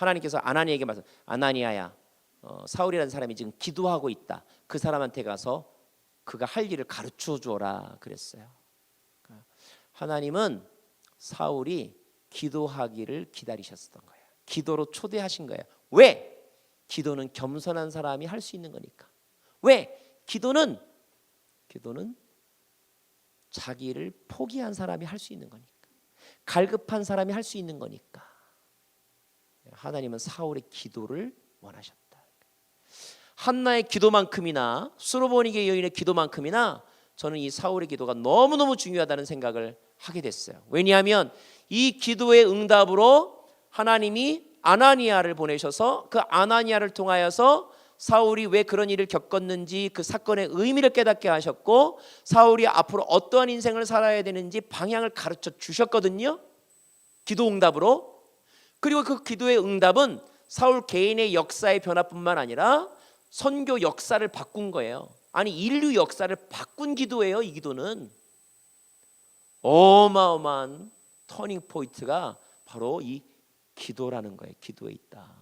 하나님께서 아나니에게 말씀, 아나니아야, 사울이라는 사람이 지금 기도하고 있다. 그 사람한테 가서 그가 할 일을 가르쳐 주어라 그랬어요. 하나님은 사울이 기도하기를 기다리셨던 거예요. 기도로 초대하신 거예요. 왜? 기도는 겸손한 사람이 할 수 있는 거니까. 왜? 기도는 자기를 포기한 사람이 할 수 있는 거니까. 갈급한 사람이 할 수 있는 거니까. 하나님은 사울의 기도를 원하셨다. 한나의 기도만큼이나 수로보니게 여인의 기도만큼이나 저는 이 사울의 기도가 너무너무 중요하다는 생각을 하게 됐어요. 왜냐하면 이 기도의 응답으로 하나님이 아나니아를 보내셔서 그 아나니아를 통하여서 사울이 왜 그런 일을 겪었는지 그 사건의 의미를 깨닫게 하셨고 사울이 앞으로 어떠한 인생을 살아야 되는지 방향을 가르쳐 주셨거든요. 기도 응답으로. 그리고 그 기도의 응답은 사울 개인의 역사의 변화뿐만 아니라 선교 역사를 바꾼 거예요. 아니 인류 역사를 바꾼 기도예요. 이 기도는 어마어마한 터닝 포인트가 바로 이 기도라는 거예요. 기도에 있다.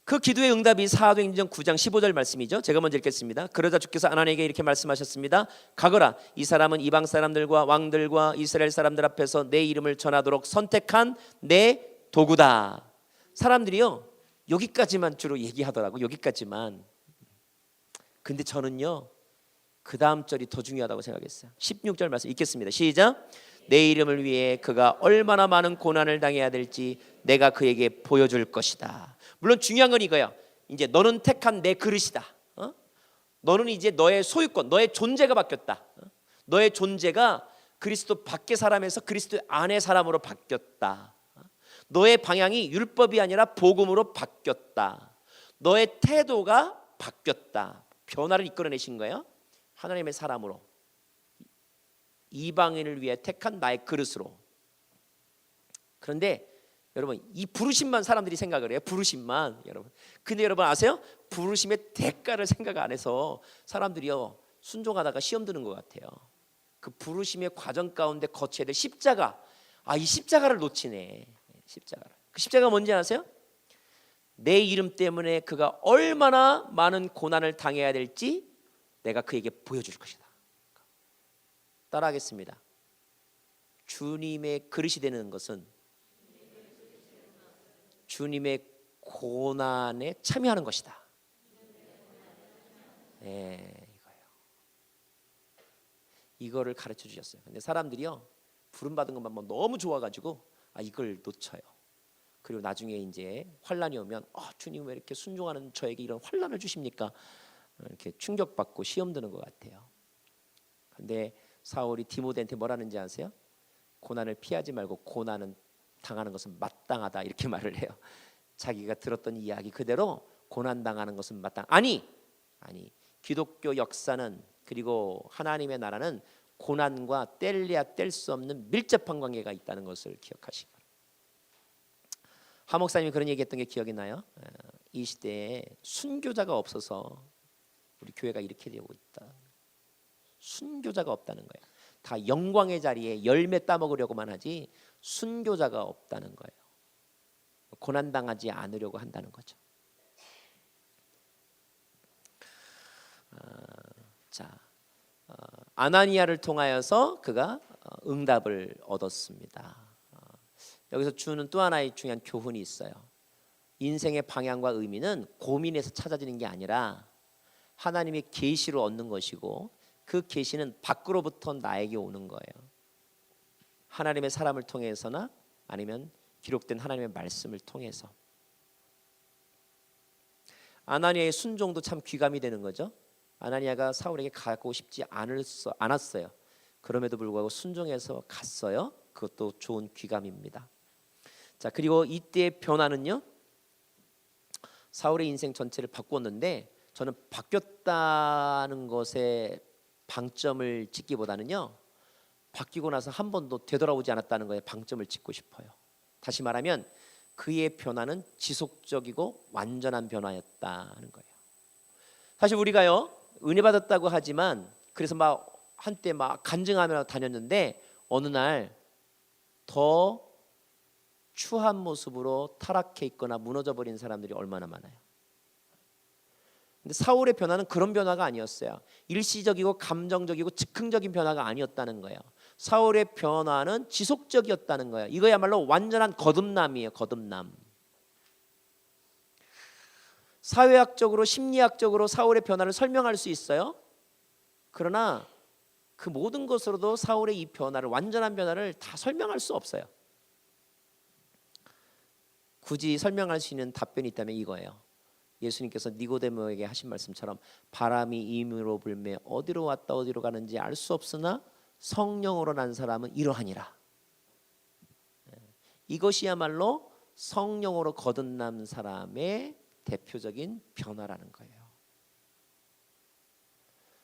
그 기도의 응답이 사도행전 9장 15절 말씀이죠. 제가 먼저 읽겠습니다. 그러자 주께서 아나니에게 이렇게 말씀하셨습니다. 가거라, 이 사람은 이방 사람들과 왕들과 이스라엘 사람들 앞에서 내 이름을 전하도록 선택한 내 도구다. 사람들이요 여기까지만 주로 얘기하더라고. 여기까지만. 근데 저는요 그 다음 절이 더 중요하다고 생각했어요. 16절 말씀 읽겠습니다. 시작. 내 이름을 위해 그가 얼마나 많은 고난을 당해야 될지 내가 그에게 보여줄 것이다. 물론 중요한 건 이거야. 이제 너는 택한 내 그릇이다. 너는 이제 너의 소유권, 너의 존재가 바뀌었다. 너의 존재가 그리스도 밖의 사람에서 그리스도 안의 사람으로 바뀌었다. 너의 방향이 율법이 아니라 복음으로 바뀌었다. 너의 태도가 바뀌었다. 변화를 이끌어내신 거예요. 하나님의 사람으로, 이방인을 위해 택한 나의 그릇으로. 그런데 여러분 이 부르심만 사람들이 생각을 해요. 부르심만. 여러분 근데 여러분 아세요? 부르심의 대가를 생각 안 해서 사람들이요 순종하다가 시험 드는 것 같아요. 그 부르심의 과정 가운데 거쳐야 될 십자가. 이 십자가를 놓치네. 십자가를. 그 십자가 뭔지 아세요? 내 이름 때문에 그가 얼마나 많은 고난을 당해야 될지 내가 그에게 보여줄 것이다. 따라하겠습니다. 주님의 그릇이 되는 것은 주님의 고난에 참여하는 것이다. 네, 이거예요. 이거를 가르쳐 주셨어요. 근데 사람들이요 부름 받은 것만 너무 좋아가지고 이걸 놓쳐요. 그리고 나중에 이제 환란이 오면 주님 왜 이렇게 순종하는 저에게 이런 환란을 주십니까? 이렇게 충격받고 시험 드는 것 같아요. 근데 사울이 디모데한테 뭐라는지 아세요? 고난을 피하지 말고 고난은 당하는 것은 마땅하다 이렇게 말을 해요. 자기가 들었던 이야기 그대로 고난 당하는 것은 마땅. 아니 기독교 역사는 그리고 하나님의 나라는 고난과 뗄래야 뗄 수 없는 밀접한 관계가 있다는 것을 기억하시기 바랍니다. 하 목사님이 그런 얘기했던 게 기억이 나요. 이 시대에 순교자가 없어서 우리 교회가 이렇게 되고 있다. 순교자가 없다는 거예요. 다 영광의 자리에 열매 따먹으려고만 하지 순교자가 없다는 거예요. 고난당하지 않으려고 한다는 거죠. 아나니아를 통하여서 그가 응답을 얻었습니다. 여기서 주는 또 하나의 중요한 교훈이 있어요. 인생의 방향과 의미는 고민에서 찾아지는 게 아니라 하나님의 계시로 얻는 것이고 그 계시는 밖으로부터 나에게 오는 거예요. 하나님의 사람을 통해서나 아니면 기록된 하나님의 말씀을 통해서. 아나니아의 순종도 참 귀감이 되는 거죠. 아나니아가 사울에게 가고 싶지 않았어요. 그럼에도 불구하고 순종해서 갔어요. 그것도 좋은 귀감입니다. 자, 그리고 이때의 변화는요, 사울의 인생 전체를 바꾸었는데 저는 바뀌었다는 것에 방점을 찍기보다는요, 바뀌고 나서 한 번도 되돌아오지 않았다는 거에 방점을 찍고 싶어요. 다시 말하면 그의 변화는 지속적이고 완전한 변화였다는 거예요. 사실 우리가요 은혜 받았다고 하지만 그래서 막 한때 막 간증하며 다녔는데 어느 날 더 추한 모습으로 타락해 있거나 무너져 버린 사람들이 얼마나 많아요. 근데 사울의 변화는 그런 변화가 아니었어요. 일시적이고 감정적이고 즉흥적인 변화가 아니었다는 거예요. 사울의 변화는 지속적이었다는 거예요. 이거야말로 완전한 거듭남이에요. 거듭남. 사회학적으로 심리학적으로 사울의 변화를 설명할 수 있어요. 그러나 그 모든 것으로도 사울의 이 변화를, 완전한 변화를 다 설명할 수 없어요. 굳이 설명할 수 있는 답변이 있다면 이거예요. 예수님께서 니고데모에게 하신 말씀처럼 바람이 임으로 불매 어디로 왔다 어디로 가는지 알 수 없으나 성령으로 난 사람은 이러하니라. 이것이야말로 성령으로 거듭난 사람의 대표적인 변화라는 거예요.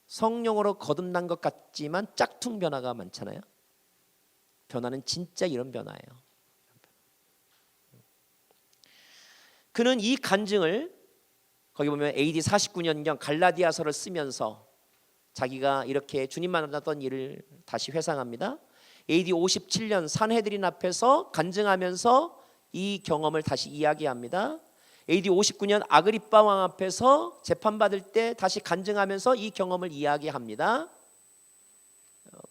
성령으로 거듭난 것 같지만 짝퉁 변화가 많잖아요. 변화는 진짜 이런 변화예요. 그는 이 간증을 거기 보면 AD 49년경 갈라디아서를 쓰면서 자기가 이렇게 주님 만났던 일을 다시 회상합니다. AD 57년 산헤드린 앞에서 간증하면서 이 경험을 다시 이야기합니다. AD 59년 아그리빠 왕 앞에서 재판받을 때 다시 간증하면서 이 경험을 이야기합니다.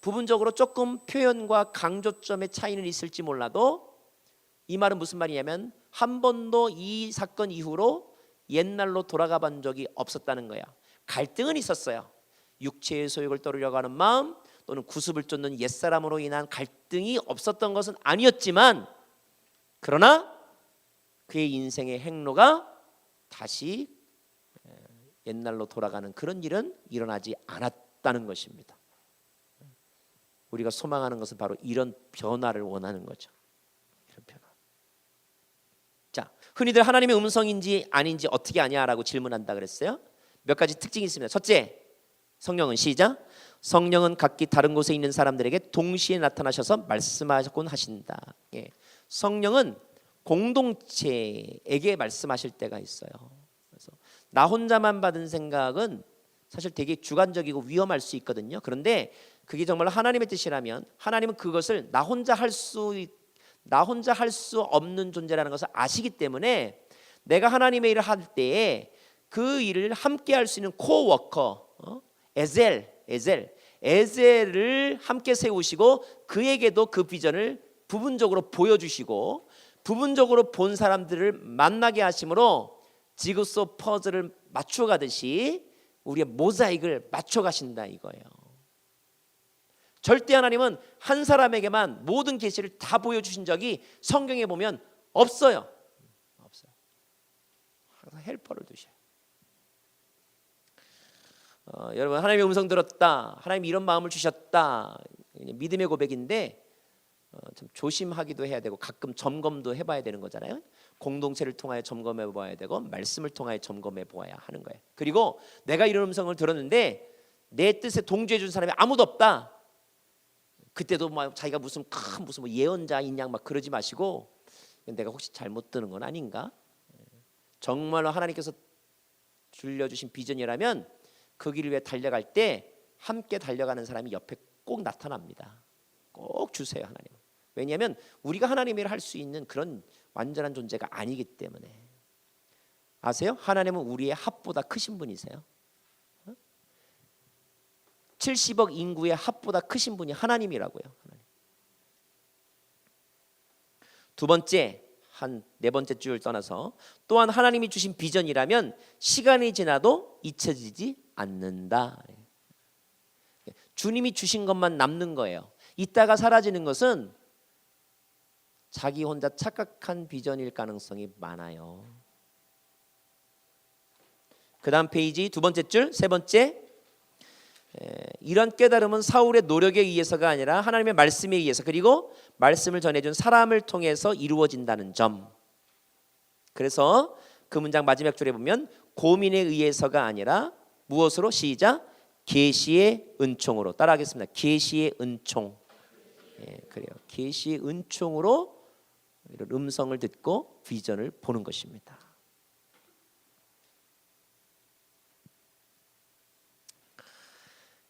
부분적으로 조금 표현과 강조점의 차이는 있을지 몰라도 이 말은 무슨 말이냐면 한 번도 이 사건 이후로 옛날로 돌아가 본 적이 없었다는 거야. 갈등은 있었어요. 육체의 소욕을 따르려고 하는 마음 또는 구습을 쫓는 옛사람으로 인한 갈등이 없었던 것은 아니었지만 그러나 그의 인생의 행로가 다시 옛날로 돌아가는 그런 일은 일어나지 않았다는 것입니다. 우리가 소망하는 것은 바로 이런 변화를 원하는 거죠. 이런 변화. 자, 흔히들 하나님의 음성인지 아닌지 어떻게 아냐라고 질문한다 그랬어요. 몇 가지 특징이 있습니다. 첫째, 성령은 시작. 성령은 각기 다른 곳에 있는 사람들에게 동시에 나타나셔서 말씀하곤 하신다. 예. 성령은 공동체에게 말씀하실 때가 있어요. 그래서 나 혼자만 받은 생각은 사실 되게 주관적이고 위험할 수 있거든요. 그런데 그게 정말 하나님의 뜻이라면 하나님은 그것을 나 혼자 할 수 없는 존재라는 것을 아시기 때문에 내가 하나님의 일을 할 때에 그 일을 함께 할 수 있는 코워커 에젤을 함께 세우시고 그에게도 그 비전을 부분적으로 보여주시고 부분적으로 본 사람들을 만나게 하심으로 지그소 퍼즐을 맞춰가듯이 우리의 모자익을 맞춰가신다 이거예요. 절대 하나님은 한 사람에게만 모든 계시를 다 보여주신 적이 성경에 보면 없어요. 항상 헬퍼를 두셔요. 여러분 하나님의 음성 들었다. 하나님 이런 마음을 주셨다. 믿음의 고백인데 좀 조심하기도 해야 되고 가끔 점검도 해봐야 되는 거잖아요. 공동체를 통하여 점검해 보아야 되고 말씀을 통하여 점검해 보아야 하는 거예요. 그리고 내가 이런 음성을 들었는데 내 뜻에 동조해 준 사람이 아무도 없다. 그때도 막 자기가 무슨 뭐 예언자인 양 막 그러지 마시고 내가 혹시 잘못 드는 건 아닌가? 정말로 하나님께서 들려주신 비전이라면 그 길을 위해 달려갈 때 함께 달려가는 사람이 옆에 꼭 나타납니다. 꼭 주세요 하나님. 왜냐하면 우리가 하나님을 할 수 있는 그런 완전한 존재가 아니기 때문에. 아세요? 하나님은 우리의 합보다 크신 분이세요. 70억 인구의 합보다 크신 분이 하나님이라고요. 하나님. 두 번째, 한 네 번째 줄을 떠나서 또한 하나님이 주신 비전이라면 시간이 지나도 잊혀지지 않는다. 주님이 주신 것만 남는 거예요. 이따가 사라지는 것은 자기 혼자 착각한 비전일 가능성이 많아요. 그 다음 페이지 두 번째 줄, 세 번째. 이런 깨달음은 사울의 노력에 의해서가 아니라 하나님의 말씀에 의해서 그리고 말씀을 전해준 사람을 통해서 이루어진다는 점. 그래서 그 문장 마지막 줄에 보면 고민에 의해서가 아니라 무엇으로? 시작. 계시의 은총으로. 따라하겠습니다. 계시의 은총. 그래요. 계시의 은총으로 이런 음성을 듣고 비전을 보는 것입니다.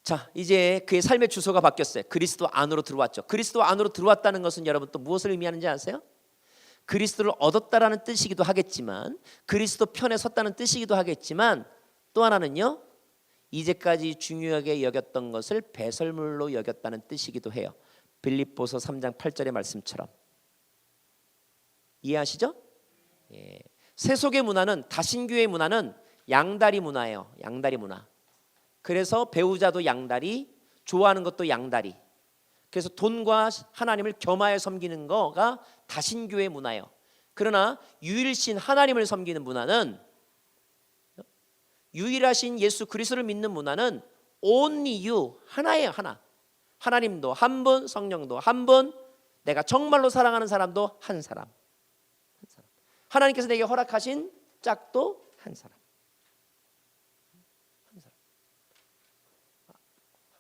자, 이제 그의 삶의 주소가 바뀌었어요. 그리스도 안으로 들어왔죠. 그리스도 안으로 들어왔다는 것은 여러분 또 무엇을 의미하는지 아세요? 그리스도를 얻었다라는 뜻이기도 하겠지만, 그리스도 편에 섰다는 뜻이기도 하겠지만, 또 하나는요, 이제까지 중요하게 여겼던 것을 배설물로 여겼다는 뜻이기도 해요. 빌립보서 3장 8절의 말씀처럼. 이해하시죠? 예. 세속의 문화는, 다신교의 문화는 양다리 문화예요. 양다리 문화. 그래서 배우자도 양다리, 좋아하는 것도 양다리. 그래서 돈과 하나님을 겸하여 섬기는 거가 다신교의 문화예요. 그러나 유일신 하나님을 섬기는 문화는, 유일하신 예수 그리스도를 믿는 문화는 only you, 하나예요. 하나. 하나님도 한 분, 성령도 한 분, 내가 정말로 사랑하는 사람도 한 사람. 하나님께서 내게 허락하신 짝도 한 사람.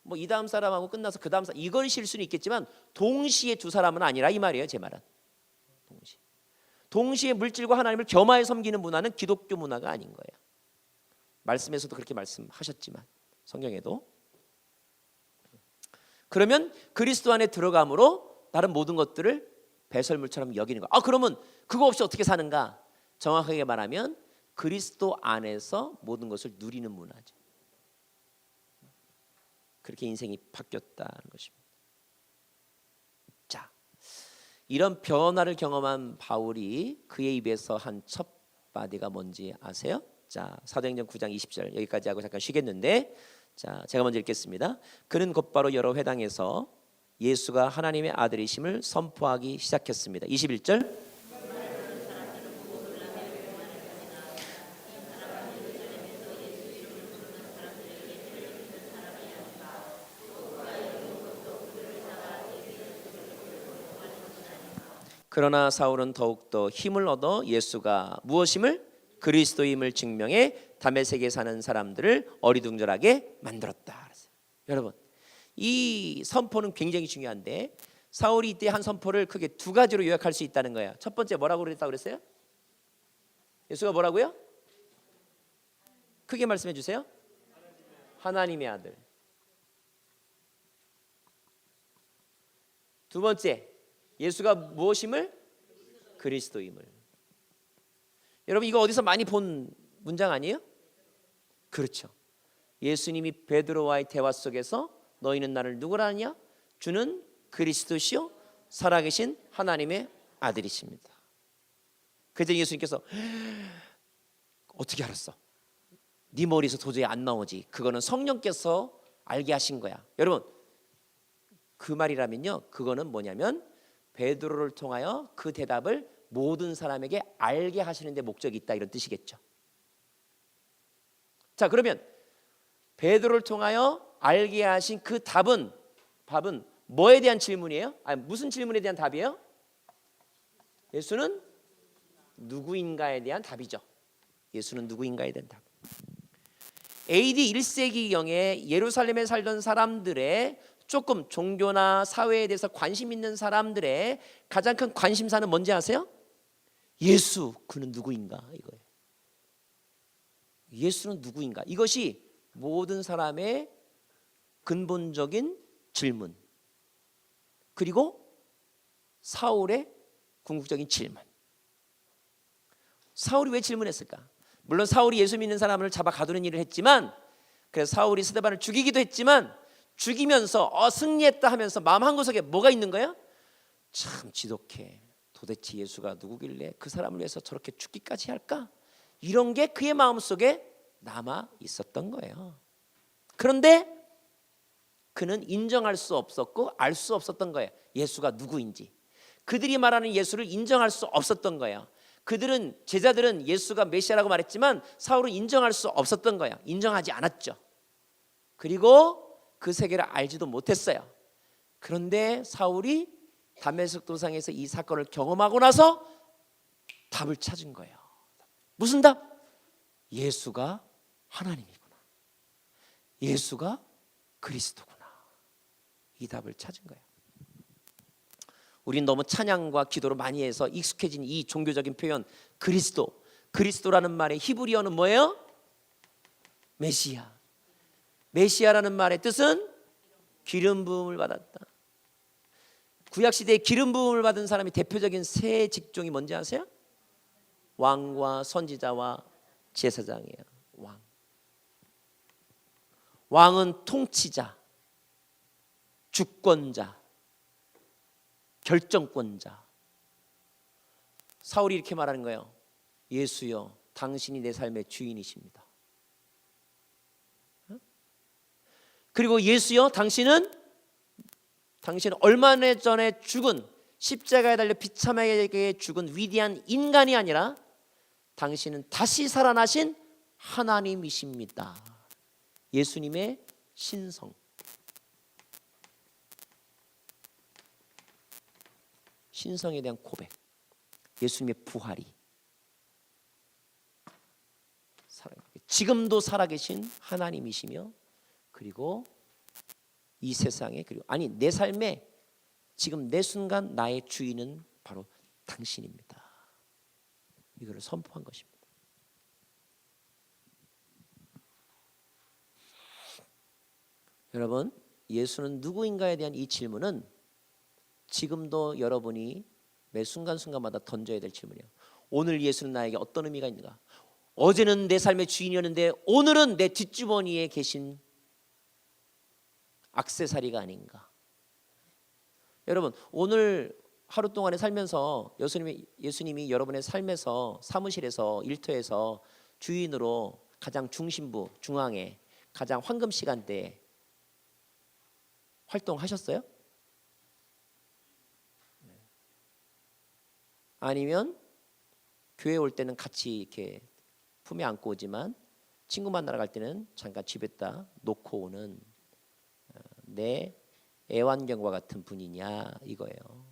뭐 이 다음 사람하고 끝나서 그 다음 사람, 이걸 실 수는 있겠지만 동시에 두 사람은 아니라 이 말이에요. 제 말은 동시에 물질과 하나님을 겸하여 섬기는 문화는 기독교 문화가 아닌 거예요. 말씀에서도 그렇게 말씀하셨지만, 성경에도. 그러면 그리스도 안에 들어감으로 다른 모든 것들을 배설물처럼 여기는 거. 그러면 그거 없이 어떻게 사는가? 정확하게 말하면 그리스도 안에서 모든 것을 누리는 문화죠. 그렇게 인생이 바뀌었다는 것입니다. 자, 이런 변화를 경험한 바울이 그의 입에서 한 첫 마디가 뭔지 아세요? 자, 사도행전 9장 20절 여기까지 하고 잠깐 쉬겠는데, 자, 제가 먼저 읽겠습니다. 그는 곧바로 여러 회당에서 예수가 하나님의 아들이심을 선포하기 시작했습니다. 21절. 그러나 사울은 더욱더 힘을 얻어 예수가 무엇임을, 그리스도임을 증명해 다메섹에 사는 사람들을 어리둥절하게 만들었다. 여러분, 이 선포는 굉장히 중요한데, 사울이 이때 한 선포를 크게 두 가지로 요약할 수 있다는 거예요. 첫 번째 뭐라고 그랬다고 그랬어요? 예수가 뭐라고요? 크게 말씀해 주세요. 하나님의 아들. 두 번째, 예수가 무엇임을? 그리스도임을. 여러분, 이거 어디서 많이 본 문장 아니에요? 그렇죠. 예수님이 베드로와의 대화 속에서 너희는 나를 누구라 하냐? 주는 그리스도시요 살아계신 하나님의 아들이십니다. 그때 예수님께서 어떻게 알았어? 네 머리에서 도저히 안 나오지. 그거는 성령께서 알게 하신 거야. 여러분, 그 말이라면요, 그거는 뭐냐면 베드로를 통하여 그 대답을 모든 사람에게 알게 하시는 데 목적이 있다, 이런 뜻이겠죠. 자, 그러면 베드로를 통하여 알게 하신 그 답은 뭐에 대한 질문이에요? 무슨 질문에 대한 답이에요? 예수는 누구인가에 대한 답이죠. 예수는 누구인가에 대한 답. AD 1세기경에 예루살렘에 살던 사람들의 조금 종교나 사회에 대해서 관심 있는 사람들의 가장 큰 관심사는 뭔지 아세요? 예수, 그는 누구인가, 이거예요. 예수는 누구인가? 이것이 모든 사람의 근본적인 질문, 그리고 사울의 궁극적인 질문. 사울이 왜 질문했을까? 물론 사울이 예수 믿는 사람을 잡아 가두는 일을 했지만, 그래서 사울이 스데반을 죽이기도 했지만, 죽이면서 승리했다 하면서 마음 한구석에 뭐가 있는 거야? 참 지독해. 도대체 예수가 누구길래 그 사람을 위해서 저렇게 죽기까지 할까? 이런 게 그의 마음속에 남아 있었던 거예요. 그런데 그는 인정할 수 없었고 알 수 없었던 거예요. 예수가 누구인지. 그들이 말하는 예수를 인정할 수 없었던 거예요. 제자들은 예수가 메시아라고 말했지만 사울은 인정할 수 없었던 거예요. 인정하지 않았죠. 그리고 그 세계를 알지도 못했어요. 그런데 사울이 다메섹 도상에서 이 사건을 경험하고 나서 답을 찾은 거예요. 무슨 답? 예수가 하나님이구나. 예수가 그리스도구나. 이 답을 찾은 거예요. 우린 너무 찬양과 기도를 많이 해서 익숙해진 이 종교적인 표현, 그리스도라는 말의 히브리어는 뭐예요? 메시아. 메시아라는 말의 뜻은 기름 부음을 받았다. 구약시대에 기름 부음을 받은 사람이 대표적인 세 직종이 뭔지 아세요? 왕과 선지자와 제사장이에요. 왕은 통치자, 주권자, 결정권자. 사울이 이렇게 말하는 거예요. 예수여, 당신이 내 삶의 주인이십니다. 그리고 예수여, 당신은 얼마 전에 죽은, 십자가에 달려 비참하게 죽은 위대한 인간이 아니라 당신은 다시 살아나신 하나님이십니다. 예수님의 신성, 신성에 대한 고백, 예수님의 부활이 지금도 살아계신 하나님이시며, 그리고 이 세상에, 그리고 아니 내 삶에 지금 내 순간 나의 주인은 바로 당신입니다. 이거를 선포한 것입니다. 여러분, 예수는 누구인가에 대한 이 질문은 지금도 여러분이 매 순간순간마다 던져야 될 질문이에요. 오늘 예수는 나에게 어떤 의미가 있는가? 어제는 내 삶의 주인이었는데 오늘은 내 뒷주머니에 계신 액세서리가 아닌가? 여러분, 오늘 하루 동안에 살면서 예수님이 여러분의 삶에서, 사무실에서, 일터에서 주인으로 가장 중심부, 중앙에 가장 황금 시간대에 활동하셨어요? 아니면 교회 올 때는 같이 이렇게 품에 안고 오지만 친구 만나러 갈 때는 잠깐 집에다 놓고 오는 내 애완견과 같은 분이냐, 이거예요.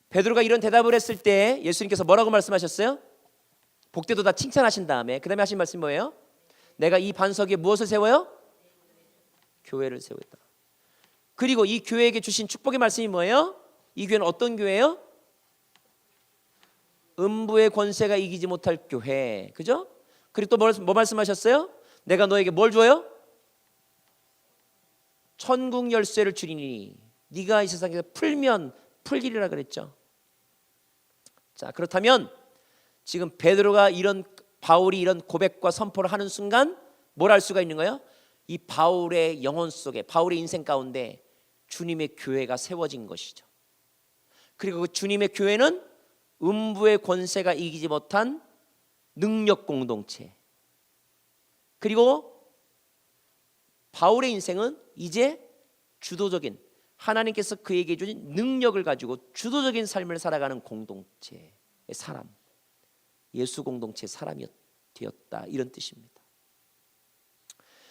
베드로가 이런 대답을 했을 때 예수님께서 뭐라고 말씀하셨어요? 복되도 다 칭찬하신 다음에 그 다음에 하신 말씀이 뭐예요? 내가 이 반석에 무엇을 세워요? 교회를 세우겠다. 그리고 이 교회에게 주신 축복의 말씀이 뭐예요? 이 교회는 어떤 교회예요? 음부의 권세가 이기지 못할 교회, 그죠? 그리고 또 뭐 말씀하셨어요? 내가 너에게 뭘 줘요? 천국 열쇠를 주리니 네가 이 세상에서 풀면 풀리리라 그랬죠. 자, 그렇다면 지금 바울이 이런 고백과 선포를 하는 순간 뭘 할 수가 있는 거예요? 이 바울의 영혼 속에, 바울의 인생 가운데 주님의 교회가 세워진 것이죠. 그리고 그 주님의 교회는 음부의 권세가 이기지 못한 능력 공동체, 그리고 바울의 인생은 이제 주도적인, 하나님께서 그에게 주신 능력을 가지고 주도적인 삶을 살아가는 공동체의 사람, 예수 공동체의 사람이 되었다, 이런 뜻입니다.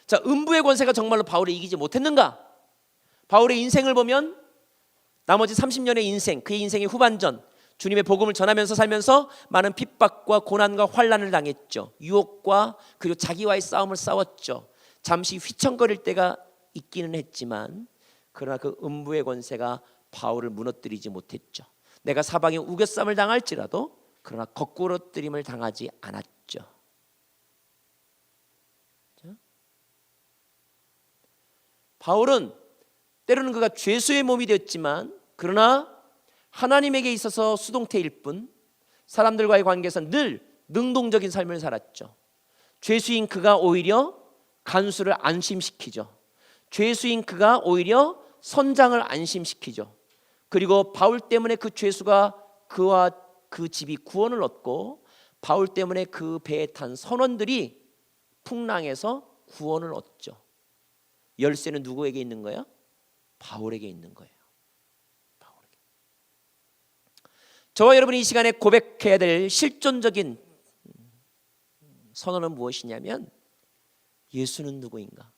자, 음부의 권세가 정말로 바울을 이기지 못했는가? 바울의 인생을 보면 나머지 30년의 인생, 그의 인생의 후반전, 주님의 복음을 전하면서 살면서 많은 핍박과 고난과 환난을 당했죠. 유혹과 그리고 자기와의 싸움을 싸웠죠. 잠시 휘청거릴 때가 있기는 했지만 그러나 그 음부의 권세가 바울을 무너뜨리지 못했죠. 내가 사방에 우겨쌈을 당할지라도 그러나 거꾸러뜨림을 당하지 않았죠. 바울은 때로는 그가 죄수의 몸이 되었지만 그러나 하나님에게 있어서 수동태일 뿐 사람들과의 관계에서 늘 능동적인 삶을 살았죠. 죄수인 그가 오히려 간수를 안심시키죠. 죄수인 그가 오히려 선장을 안심시키죠. 그리고 바울 때문에 그 죄수가 그와 그 집이 구원을 얻고 바울 때문에 그 배에 탄 선원들이 풍랑에서 구원을 얻죠. 열쇠는 누구에게 있는 거예요? 바울에게 있는 거예요. 바울에게. 저와 여러분이 이 시간에 고백해야 될 실존적인 선언은 무엇이냐면 예수는 누구인가?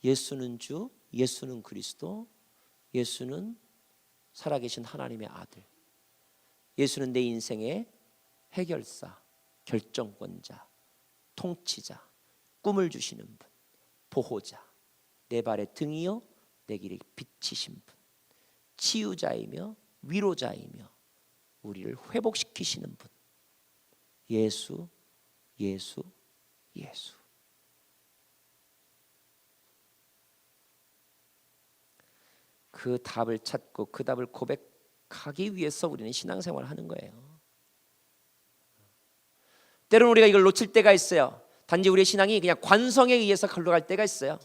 예수는 주, 예수는 그리스도, 예수는 살아계신 하나님의 아들, 예수는 내 인생의 해결사, 결정권자, 통치자, 꿈을 주시는 분, 보호자, 내 발의 등이요 내 길에 비치신 분, 치유자이며 위로자이며 우리를 회복시키시는 분, 예수, 예수, 예수. 그 답을 찾고 그 답을 고백하기 위해서 우리는 신앙생활을 하는 거예요. 때로는 우리가 이걸 놓칠 때가 있어요. 단지 우리의 신앙이 그냥 관성에 의해서 걸러갈 때가 있어요.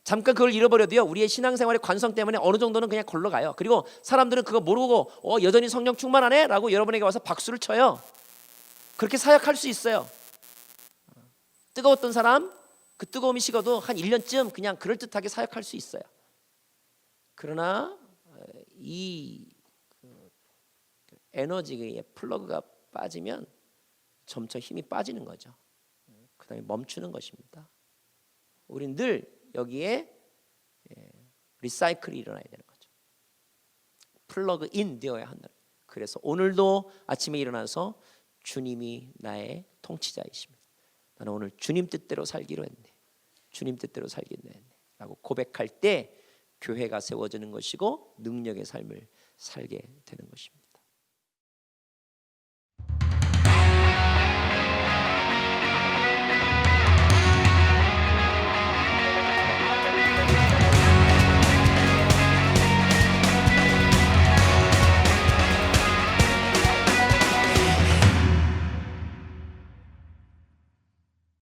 잠깐 그걸 잃어버려도요, 우리의 신앙생활의 관성 때문에 어느 정도는 그냥 걸러가요. 그리고 사람들은 그거 모르고 여전히 성령 충만하네? 라고 여러분에게 와서 박수를 쳐요. 그렇게 사역할 수 있어요. 뜨거웠던 사람, 그 뜨거움이 식어도 한 1년쯤 그냥 그럴듯하게 사역할 수 있어요. 그러나 이 에너지의 플러그가 빠지면 점차 힘이 빠지는 거죠. 그 다음에 멈추는 것입니다. 우린 늘 여기에 리사이클이 일어나야 되는 거죠. 플러그 인 되어야 한다. 그래서 오늘도 아침에 일어나서 주님이 나의 통치자이십니다. 나는 오늘 주님 뜻대로 살기로 했네. 주님 뜻대로 살기로 했네 라고 고백할 때 교회가 세워지는 것이고 능력의 삶을 살게 되는 것입니다.